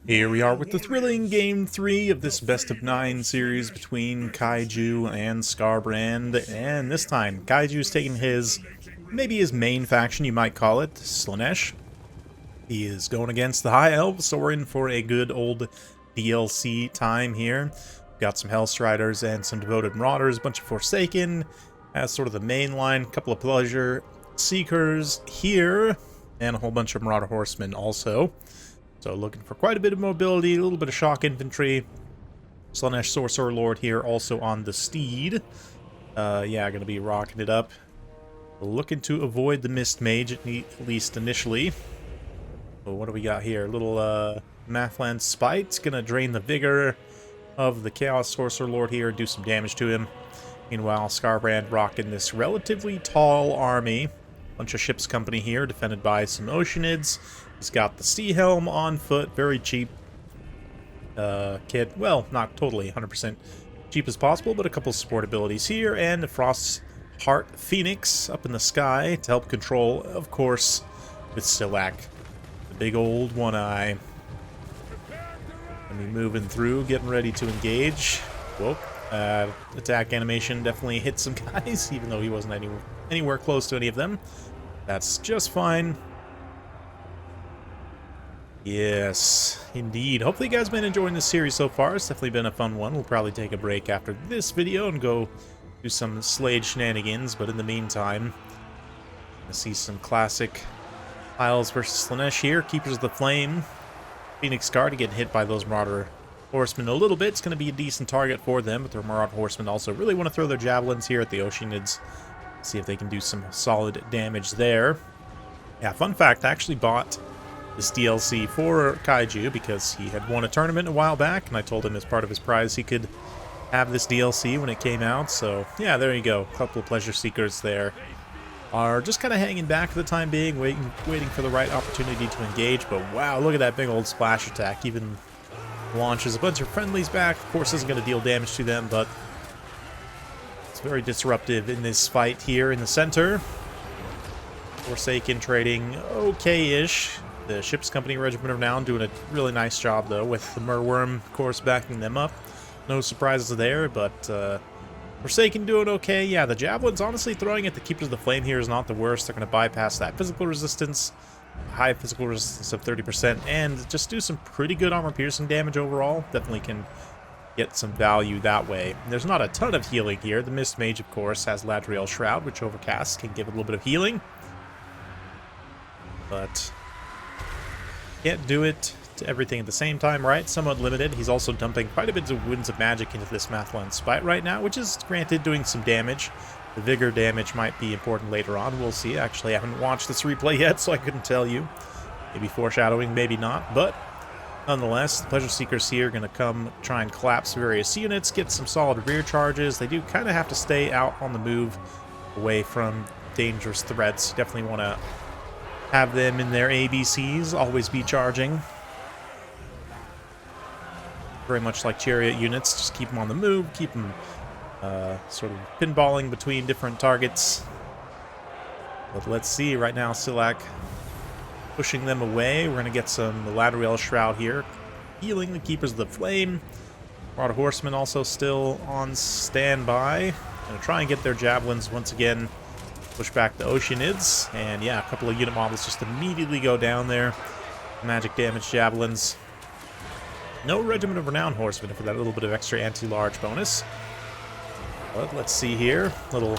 Here we are with the thrilling Game 3 of this Best of 9 series between Kaiju and Skarbrand, and this time, Kaiju's taking maybe his main faction, you might call it, Slaanesh. He is going against the High Elves, so we're in for a good old DLC time here. We've got some Hellstriders and some Devoted Marauders, a bunch of Forsaken, as sort of the main line, a couple of Pleasure Seekers here, and a whole bunch of Marauder Horsemen also. So looking for quite a bit of mobility, a little bit of shock infantry. Slaanesh Sorcerer Lord here also on the Steed. Yeah, going to be rocking it up. Looking to avoid the Mist Mage, at least initially. So what do we got here? A little Mathland Spite. Going to drain the vigor of the Chaos Sorcerer Lord here, do some damage to him. Meanwhile, Skarbrand rocking this relatively tall army. Bunch of ships company here, defended by some Oceanids. He's got the Sea Helm on foot, very cheap kit. Well, not totally 100% cheap as possible, but a couple support abilities here, and the Frost Heart Phoenix up in the sky to help control, of course, with Silak, the big old one-eye. And we moving through, getting ready to engage. Whoa. Attack animation definitely hit some guys, even though he wasn't anywhere close to any of them. That's just fine. Yes, indeed. Hopefully you guys have been enjoying this series so far. It's definitely been a fun one. We'll probably take a break after this video and go do some Slade shenanigans, but in the meantime, I see some classic Isles versus Slaanesh here. Keepers of the Flame. Phoenix Guard getting hit by those Marauder Horsemen a little bit. It's going to be a decent target for them, but the Marauder Horsemen also really want to throw their javelins here at the Oceanids. See if they can do some solid damage there. Yeah, fun fact, I actually bought this DLC for Kaiju because he had won a tournament a while back, and I told him as part of his prize he could have this DLC when it came out. So yeah, there you go. A couple of Pleasure Seekers there are just kind of hanging back for the time being, waiting for the right opportunity to engage. But wow, look at that big old splash attack. Even launches a bunch of friendlies back. Of course, isn't going to deal damage to them, but it's very disruptive in this fight here in the center. Forsaken trading okay-ish. The Ship's Company Regiment of Renown doing a really nice job, though, with the Wyrm, of course, backing them up. No surprises there, but Forsaken doing okay. Yeah, the Javelins, honestly, throwing at the Keepers of the Flame here is not the worst. They're going to bypass that physical resistance, high physical resistance of 30%, and just do some pretty good armor-piercing damage overall. Definitely can get some value that way. There's not a ton of healing here. The Mist Mage, of course, has Ladriel Shroud, which Overcast can give a little bit of healing. But can't do it to everything at the same time, right? Somewhat limited. He's also dumping quite a bit of Winds of Magic into this Mathland Spite right now, which is, granted, doing some damage. The Vigor damage might be important later on. We'll see. Actually, I haven't watched this replay yet, so I couldn't tell you. Maybe foreshadowing, maybe not. But nonetheless, the Pleasure Seekers here are going to come try and collapse various units, get some solid rear charges. They do kind of have to stay out on the move away from dangerous threats. Definitely want to have them in their ABCs, always be charging. Very much like chariot units, just keep them on the move, keep them sort of pinballing between different targets. But let's see, right now Silak pushing them away. We're going to get some Ladriel Shroud here, healing the Keepers of the Flame. Marauder Horsemen also still on standby. Going to try and get their Javelins once again. Push back the Oceanids, and yeah, a couple of unit models just immediately go down there. Magic damage Javelins. No Regiment of Renown Horsemen for that little bit of extra anti-large bonus. But let's see here. Little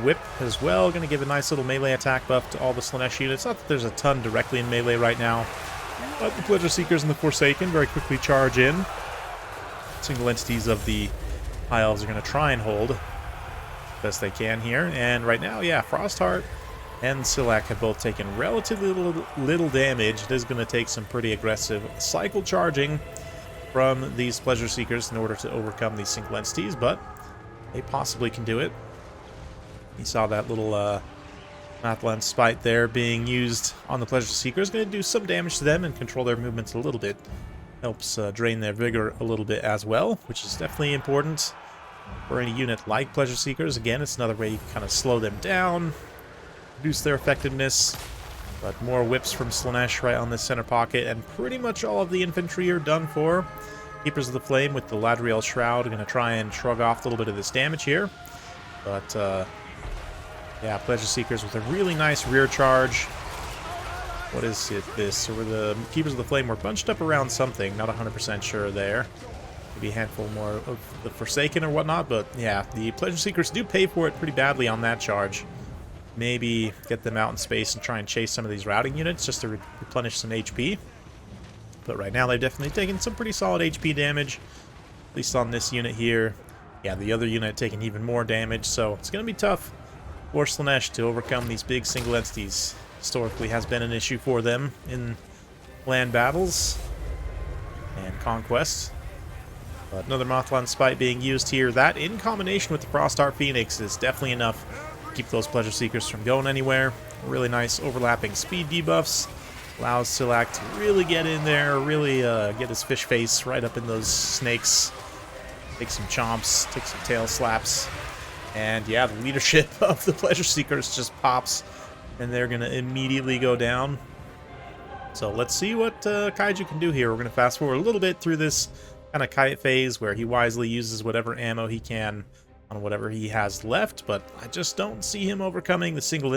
whip as well. Going to give a nice little melee attack buff to all the Slaanesh units. Not that there's a ton directly in melee right now, but the Pleasure Seekers and the Forsaken very quickly charge in. Single entities of the High Elves are going to try and hold best they can here, and right now, yeah, Frostheart and Silak have both taken relatively little damage. It is going to take some pretty aggressive cycle charging from these Pleasure Seekers in order to overcome these single entities, but they possibly can do it. You saw that little Mathland Spite there being used on the Pleasure Seekers. Going to do some damage to them and control their movements a little bit. Helps drain their vigor a little bit as well, which is definitely important for any unit like Pleasure Seekers. Again, it's another way you can kind of slow them down, reduce their effectiveness. But more whips from Slaanesh right on the center pocket, and pretty much all of the infantry are done for. Keepers of the Flame with the Ladriel Shroud are going to try and shrug off a little bit of this damage here. But, yeah, Pleasure Seekers with a really nice rear charge. What is it, this? Or the Keepers of the Flame were bunched up around something, not 100% sure there. Maybe a handful more of the Forsaken or whatnot, but yeah, the Pleasure Seekers do pay for it pretty badly on that charge. Maybe get them out in space and try and chase some of these routing units just to replenish some HP. But right now they've definitely taken some pretty solid HP damage, at least on this unit here. Yeah, the other unit taking even more damage, so it's going to be tough for Slaanesh to overcome these big single entities. Historically has been an issue for them in land battles and conquest. But another Mothland Spite being used here. That, in combination with the Frostheart Phoenix, is definitely enough to keep those Pleasure Seekers from going anywhere. Really nice overlapping speed debuffs. Allows Silak to really get in there, really get his fish face right up in those snakes. Take some chomps, take some tail slaps. And yeah, the leadership of the Pleasure Seekers just pops, and they're going to immediately go down. So let's see what Kaiju can do here. We're going to fast forward a little bit through this kind of kite phase where he wisely uses whatever ammo he can on whatever he has left, but I just don't see him overcoming the single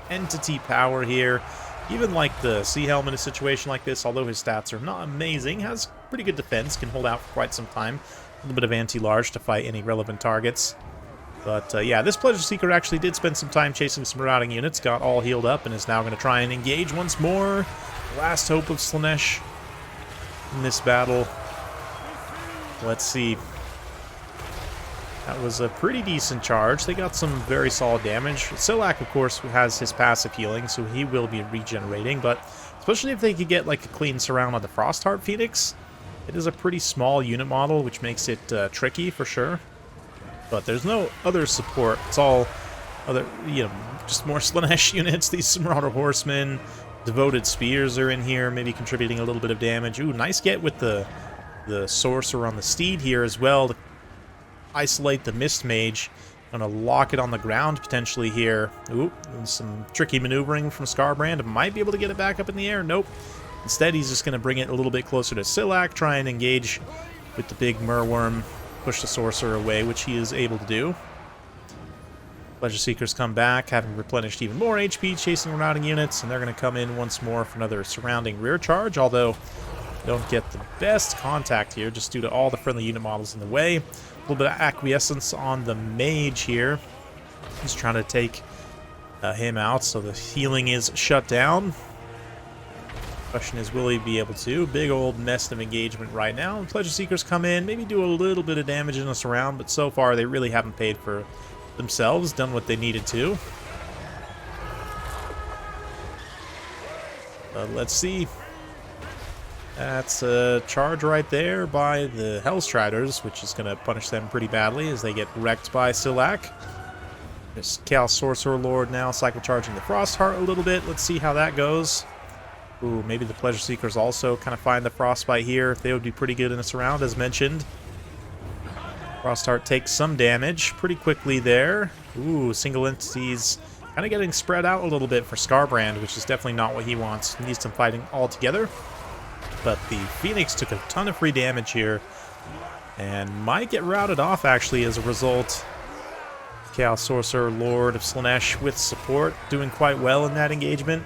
entity power here. Even like the Sea Helm in a situation like this, although his stats are not amazing, has pretty good defense, can hold out for quite some time. A little bit of anti-large to fight any relevant targets. But yeah, this Pleasure Seeker actually did spend some time chasing some routing units, got all healed up, and is now going to try and engage once more. Last hope of Slaanesh in this battle. Let's see. That was a pretty decent charge. They got some very solid damage. Silak, of course, has his passive healing, so he will be regenerating, but especially if they could get like a clean surround on the Frostheart Phoenix, it is a pretty small unit model, which makes it tricky for sure. But there's no other support. It's all other, you know, just more Slaanesh units. These Marauder Horsemen, Devoted Spears are in here, maybe contributing a little bit of damage. Ooh, nice get with the Sorcerer on the Steed here as well to isolate the Mist Mage. Gonna lock it on the ground potentially here. Ooh, and some tricky maneuvering from Scarbrand. Might be able to get it back up in the air. Nope. Instead, he's just gonna bring it a little bit closer to Silak, try and engage with the big Merworm, push the Sorcerer away, which he is able to do. Pleasure Seekers come back, having replenished even more HP, chasing routing units, and they're going to come in once more for another surrounding rear charge, although they don't get the best contact here, just due to all the friendly unit models in the way. A little bit of acquiescence on the Mage here. He's trying to take him out, so the healing is shut down. Question is, will he be able to? Big old nest of engagement right now. Pleasure Seekers come in, maybe do a little bit of damage in us around, but so far they really haven't paid for themselves, done what they needed to. Let's see. That's a charge right there by the Hellstriders, which is going to punish them pretty badly as they get wrecked by Silak. This Chaos Sorcerer Lord now cycle charging the Frostheart a little bit. Let's see how that goes. Ooh, maybe the Pleasure Seekers also kind of find the Frostbite here. They would be pretty good in this round, as mentioned. Frostheart takes some damage pretty quickly there. Ooh, single entities kind of getting spread out a little bit for Scarbrand, which is definitely not what he wants. He needs some fighting all together. But the Phoenix took a ton of free damage here and might get routed off, actually, as a result. Chaos Sorcerer, Lord of Slaanesh with support, doing quite well in that engagement.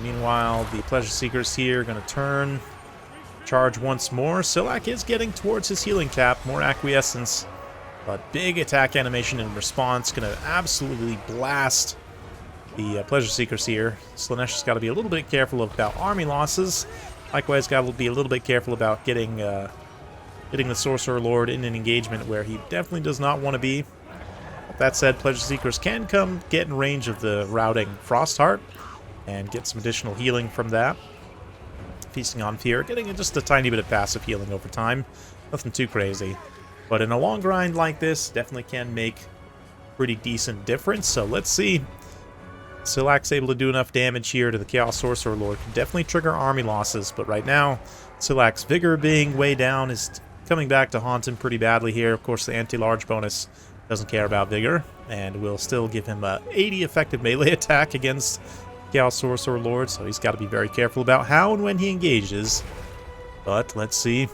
Meanwhile, the Pleasure Seekers here are going to turn, charge once more. Silak is getting towards his healing cap, more acquiescence, but big attack animation in response, going to absolutely blast the Pleasure Seekers here. Slaanesh has got to be a little bit careful about army losses. Likewise, got to be a little bit careful about getting the Sorcerer Lord in an engagement where he definitely does not want to be. That said, Pleasure Seekers can come get in range of the routing Frostheart and get some additional healing from that. Feasting on Fear, getting just a tiny bit of passive healing over time. Nothing too crazy. But in a long grind like this, definitely can make pretty decent difference. So let's see. Silak's able to do enough damage here to the Chaos Sorcerer Lord. Can definitely trigger army losses, but right now, Silak's Vigor being way down is coming back to haunt him pretty badly here. Of course, the anti-large bonus doesn't care about Vigor, and will still give him a 80 effective melee attack against Chaos Sorcerer Lord, so he's got to be very careful about how and when he engages. But let's see.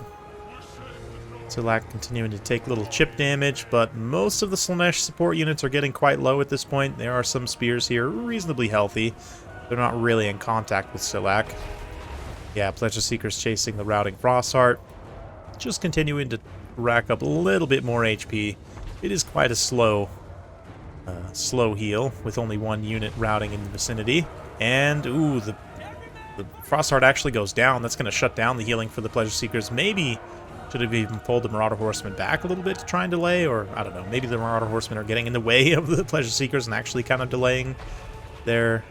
Silak continuing to take little chip damage, but most of the Slaanesh support units are getting quite low at this point. There are some spears here, reasonably healthy. They're not really in contact with Silak. Yeah, Pleasure Seeker's chasing the routing Frostheart. Just continuing to rack up a little bit more HP. It is quite a slow heal, with only one unit routing in the vicinity. And, ooh, the Frostheart actually goes down. That's going to shut down the healing for the Pleasure Seekers. Maybe should have even pulled the Marauder Horsemen back a little bit to try and delay, or, I don't know, maybe the Marauder Horsemen are getting in the way of the Pleasure Seekers and actually kind of delaying their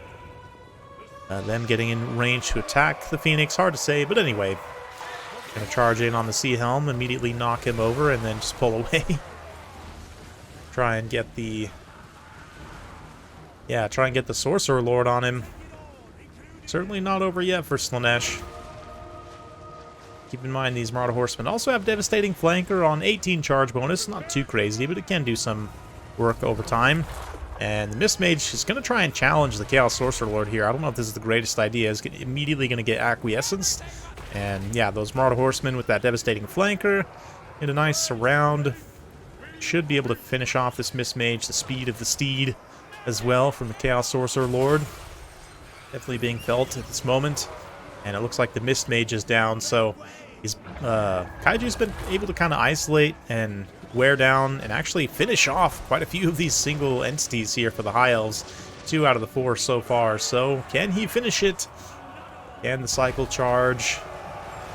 them getting in range to attack the Phoenix. Hard to say, but anyway. Going to charge in on the Sea Helm, immediately knock him over, and then just pull away. Try and get the Sorcerer Lord on him. Certainly not over yet for Slaanesh. Keep in mind these Marauder Horsemen also have Devastating Flanker on 18 charge bonus. Not too crazy, but it can do some work over time. And the Mist Mage is going to try and challenge the Chaos Sorcerer Lord here. I don't know if this is the greatest idea. He's immediately going to get acquiescenced. And yeah, those Marauder Horsemen with that Devastating Flanker in a nice surround should be able to finish off this Mist Mage. The speed of the Steed as well from the Chaos Sorcerer Lord definitely being felt at this moment. And it looks like the Mist Mage is down, so he's Kaiju's been able to kind of isolate and wear down and actually finish off quite a few of these single entities here for the High Elves. 2 out of the 4 so far, so can he finish it? Can the cycle charge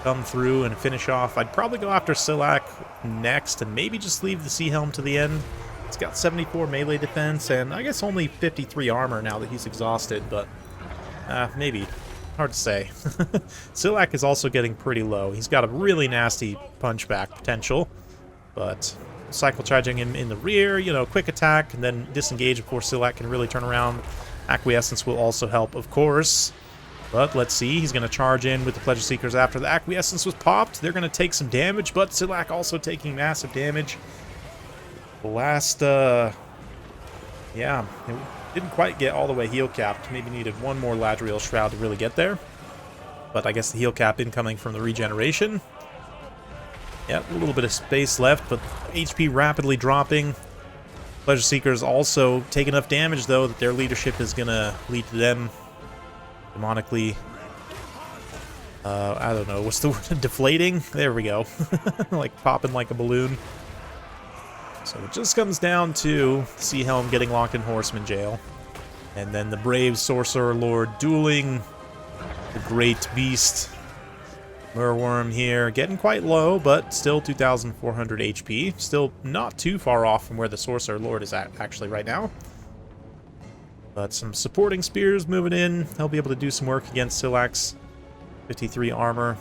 come through and finish off? I'd probably go after Silak next and maybe just leave the Sea Helm to the end. It's got 74 melee defense and I guess only 53 armor now that he's exhausted, but maybe. Hard to say. Silak is also getting pretty low. He's got a really nasty punchback potential, but cycle charging him in the rear, you know, quick attack, and then disengage before Silak can really turn around. Acquiescence will also help, of course. But let's see, he's going to charge in with the Pleasure Seekers after the Acquiescence was popped. They're going to take some damage, but Silak also taking massive damage. The last, yeah, it didn't quite get all the way heal capped. Maybe needed one more Ladriel Shroud to really get there. But I guess the heal cap incoming from the regeneration. Yep, a little bit of space left, but HP rapidly dropping. Pleasure Seekers also take enough damage, though, that their leadership is going to lead to them demonically, I don't know, what's the word? Deflating? There we go. Like popping like a balloon. So it just comes down to Sea Helm getting locked in Horseman Jail. And then the brave Sorcerer Lord dueling the Great Beast. Wyrm here, getting quite low, but still 2,400 HP. Still not too far off from where the Sorcerer Lord is at, actually, right now. But some supporting spears moving in. They'll be able to do some work against Silak's 53 armor.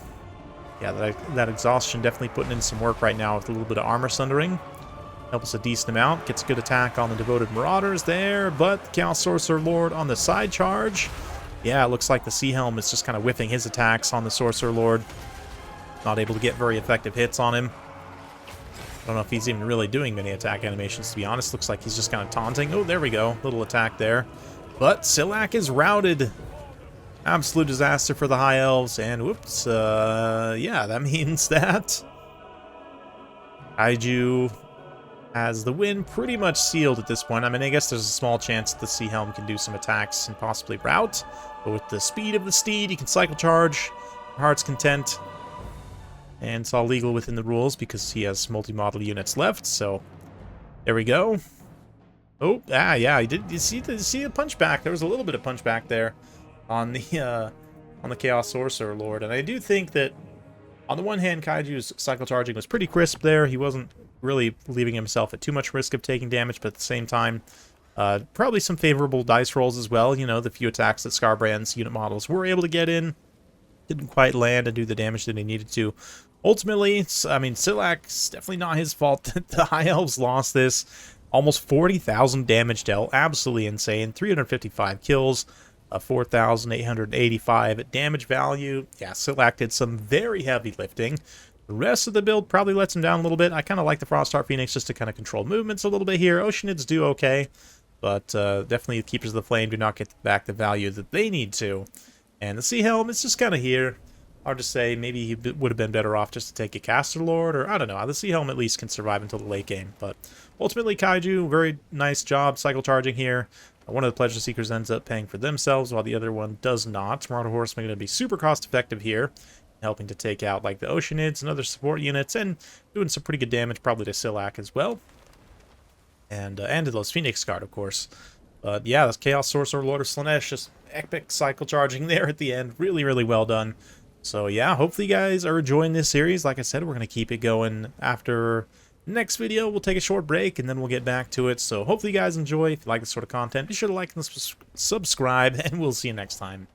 Yeah, that exhaustion definitely putting in some work right now with a little bit of armor sundering. Helps a decent amount. Gets a good attack on the Devoted Marauders there, but the Chaos Sorcerer Lord on the side charge. Yeah, it looks like the Sea Helm is just kind of whiffing his attacks on the Sorcerer Lord. Not able to get very effective hits on him. I don't know if he's even really doing many attack animations, to be honest. Looks like he's just kind of taunting. Oh, there we go. Little attack there. But Silak is routed. Absolute disaster for the High Elves. And whoops, yeah, that means that Kaiju has the win pretty much sealed at this point. I mean, I guess there's a small chance that the Sea Helm can do some attacks and possibly rout. But with the speed of the Steed, he can cycle charge. Heart's content. And it's all legal within the rules because he has multi-model units left. So there we go. Oh, yeah, he did. You see the punchback? There was a little bit of punchback there on the Chaos Sorcerer Lord. And I do think that on the one hand, Kaiju's cycle charging was pretty crisp there. He wasn't really leaving himself at too much risk of taking damage, but at the same time, probably some favorable dice rolls as well. You know, the few attacks that Scarbrand's unit models were able to get in didn't quite land and do the damage that he needed to. Ultimately, I mean, Silak's definitely not his fault that the High Elves lost this. Almost 40,000 damage dealt. Absolutely insane. 355 kills. 4,885 damage value. Yeah, Silak did some very heavy lifting. The rest of the build probably lets him down a little bit. I kind of like the Frostheart Phoenix just to kind of control movements a little bit here. Oceanids do okay. but definitely the Keepers of the Flame do not get back the value that they need to. And the Sea Helm is just kind of here. Hard to say. Maybe he would have been better off just to take a Caster Lord, or I don't know. The Sea Helm at least can survive until the late game. But ultimately, Kaiju, very nice job cycle charging here. One of the Pleasure Seekers ends up paying for themselves, while the other one does not. Marauder Horseman going to be super cost effective here, helping to take out like the Oceanids and other support units, and doing some pretty good damage probably to Silak as well. And to those Phoenix Guard, of course. But yeah, this Chaos Sorcerer, Lord of Slaanesh, just epic cycle charging there at the end. Really, really well done. So yeah, hopefully you guys are enjoying this series. Like I said, we're going to keep it going after next video. We'll take a short break and then we'll get back to it. So hopefully you guys enjoy. If you like this sort of content, be sure to like and subscribe, and we'll see you next time.